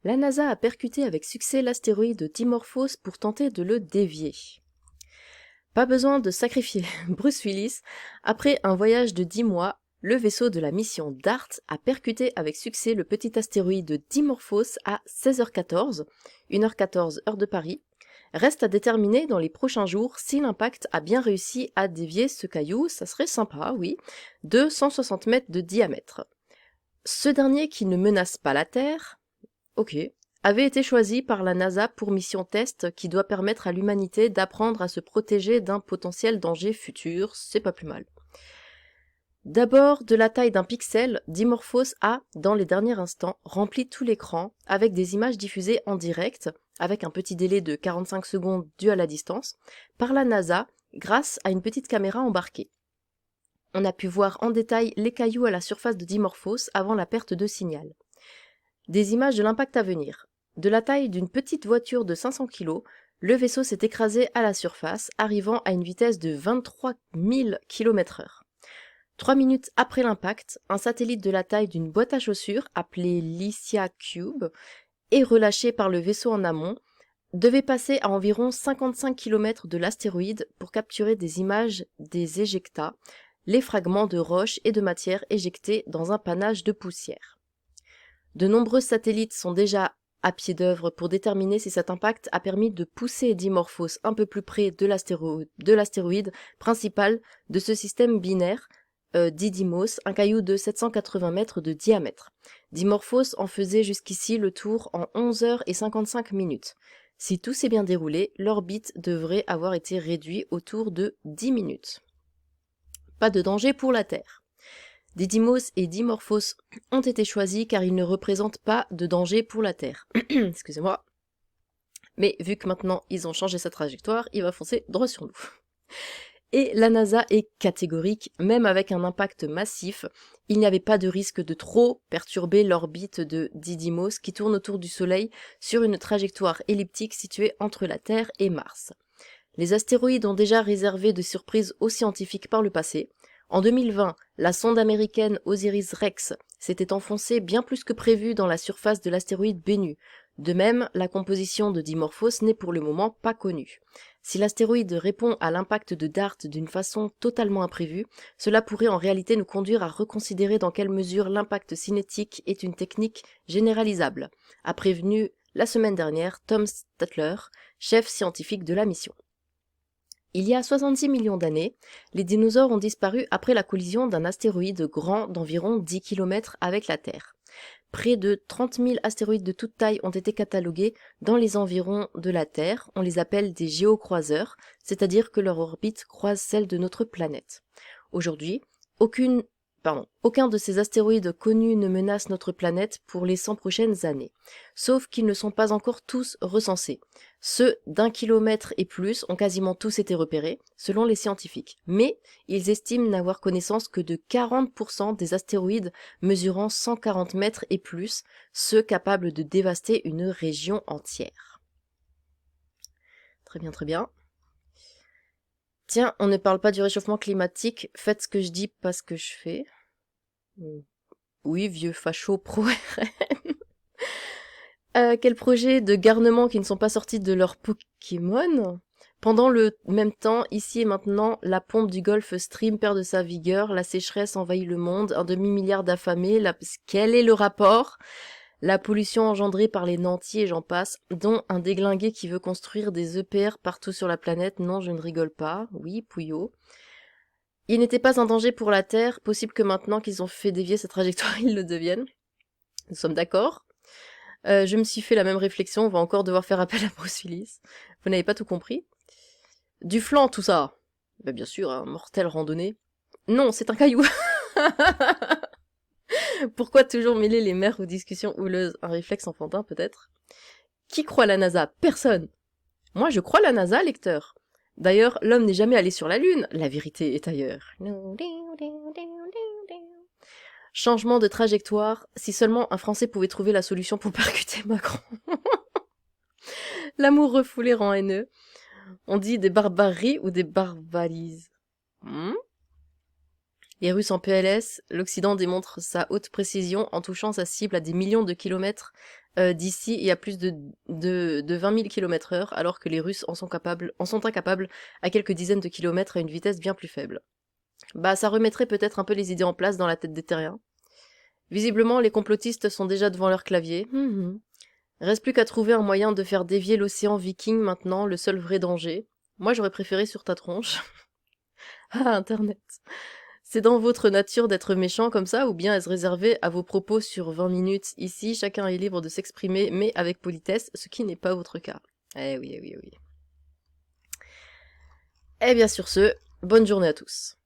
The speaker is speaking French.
La NASA a percuté avec succès l'astéroïde Dimorphos pour tenter de le dévier. Pas besoin de sacrifier Bruce Willis. Après un voyage de 10 mois, le vaisseau de la mission DART a percuté avec succès le petit astéroïde Dimorphos à 16h14, 1h14 heure de Paris. Reste à déterminer dans les prochains jours si l'impact a bien réussi à dévier ce caillou, ça serait sympa, oui, de 160 mètres de diamètre. Ce dernier qui ne menace pas la Terre, ok, avait été choisi par la NASA pour mission test qui doit permettre à l'humanité d'apprendre à se protéger d'un potentiel danger futur, c'est pas plus mal. D'abord, de la taille d'un pixel, Dimorphos a, dans les derniers instants, rempli tout l'écran avec des images diffusées en direct, avec un petit délai de 45 secondes dû à la distance, par la NASA grâce à une petite caméra embarquée. On a pu voir en détail les cailloux à la surface de Dimorphos avant la perte de signal. Des images de l'impact à venir. De la taille d'une petite voiture de 500 kg, le vaisseau s'est écrasé à la surface, arrivant à une vitesse de 23 000 km/h. 3 minutes après l'impact, un satellite de la taille d'une boîte à chaussures, appelé Lycia Cube, et relâché par le vaisseau en amont, devait passer à environ 55 km de l'astéroïde pour capturer des images des éjectats, les fragments de roches et de matière éjectés dans un panache de poussière. De nombreux satellites sont déjà à pied d'œuvre pour déterminer si cet impact a permis de pousser Dimorphos un peu plus près de l'astéroïde principal de ce système binaire, Didymos, un caillou de 780 mètres de diamètre. Dimorphos en faisait jusqu'ici le tour en 11h55. Si tout s'est bien déroulé, l'orbite devrait avoir été réduite autour de 10 minutes. Pas de danger pour la Terre. Didymos et Dimorphos ont été choisis car ils ne représentent pas de danger pour la Terre. Excusez-moi. Mais vu que maintenant ils ont changé sa trajectoire, il va foncer droit sur nous. Et la NASA est catégorique, même avec un impact massif, il n'y avait pas de risque de trop perturber l'orbite de Didymos qui tourne autour du Soleil sur une trajectoire elliptique située entre la Terre et Mars. Les astéroïdes ont déjà réservé de surprises aux scientifiques par le passé. En 2020, la sonde américaine Osiris-Rex s'était enfoncée bien plus que prévu dans la surface de l'astéroïde Bennu. De même, la composition de Dimorphos n'est pour le moment pas connue. Si l'astéroïde répond à l'impact de DART d'une façon totalement imprévue, cela pourrait en réalité nous conduire à reconsidérer dans quelle mesure l'impact cinétique est une technique généralisable, a prévenu la semaine dernière Tom Statler, chef scientifique de la mission. Il y a 66 millions d'années, les dinosaures ont disparu après la collision d'un astéroïde grand d'environ 10 km avec la Terre. Près de 30 000 astéroïdes de toute taille ont été catalogués dans les environs de la Terre. On les appelle des géocroiseurs, c'est-à-dire que leur orbite croise celle de notre planète. Aujourd'hui, aucun de ces astéroïdes connus ne menace notre planète pour les 100 prochaines années, sauf qu'ils ne sont pas encore tous recensés. Ceux d'1 kilomètre et plus ont quasiment tous été repérés, selon les scientifiques, mais ils estiment n'avoir connaissance que de 40% des astéroïdes mesurant 140 mètres et plus, ceux capables de dévaster une région entière. Très bien, très bien. Tiens, on ne parle pas du réchauffement climatique, faites ce que je dis, pas ce que je fais. Oui, vieux facho pro-RN. Quel projet de garnement qui ne sont pas sortis de leur Pokémon? Pendant le même temps, ici et maintenant, la pompe du Gulf Stream perd de sa vigueur, la sécheresse envahit le monde, un demi-milliard d'affamés, quel est le rapport? La pollution engendrée par les nantis et j'en passe, dont un déglingué qui veut construire des EPR partout sur la planète, non je ne rigole pas, oui, Pouillot. Il n'était pas un danger pour la Terre, possible que maintenant qu'ils ont fait dévier sa trajectoire, ils le deviennent. Nous sommes d'accord. Je me suis fait la même réflexion, on va encore devoir faire appel à Bruce Willis. Vous n'avez pas tout compris? Du flan, tout ça. Bah, bien sûr, hein, mortelle randonnée. Non, c'est un caillou. Pourquoi toujours mêler les mères aux discussions houleuses? Un réflexe enfantin, peut-être? Qui croit la NASA? Personne. Moi, je crois la NASA, lecteur. D'ailleurs, l'homme n'est jamais allé sur la Lune. La vérité est ailleurs. Changement de trajectoire. Si seulement un Français pouvait trouver la solution pour percuter Macron. L'amour refoulé rend haineux. On dit des barbaries ou des barbalises. Les Russes en PLS, l'Occident démontre sa haute précision en touchant sa cible à des millions de kilomètres d'ici et à plus de 20 000 km/h, alors que les Russes en sont incapables à quelques dizaines de kilomètres à une vitesse bien plus faible. Bah, ça remettrait peut-être un peu les idées en place dans la tête des terriens. Visiblement, les complotistes sont déjà devant leur clavier. Reste plus qu'à trouver un moyen de faire dévier l'océan Viking maintenant, le seul vrai danger. Moi, j'aurais préféré sur ta tronche. Ah, Internet. C'est dans votre nature d'être méchant comme ça, ou bien est-ce réservé à vos propos sur 20 minutes? Ici, chacun est libre de s'exprimer, mais avec politesse, ce qui n'est pas votre cas. Eh oui, eh oui, eh oui. Eh bien sur ce, bonne journée à tous.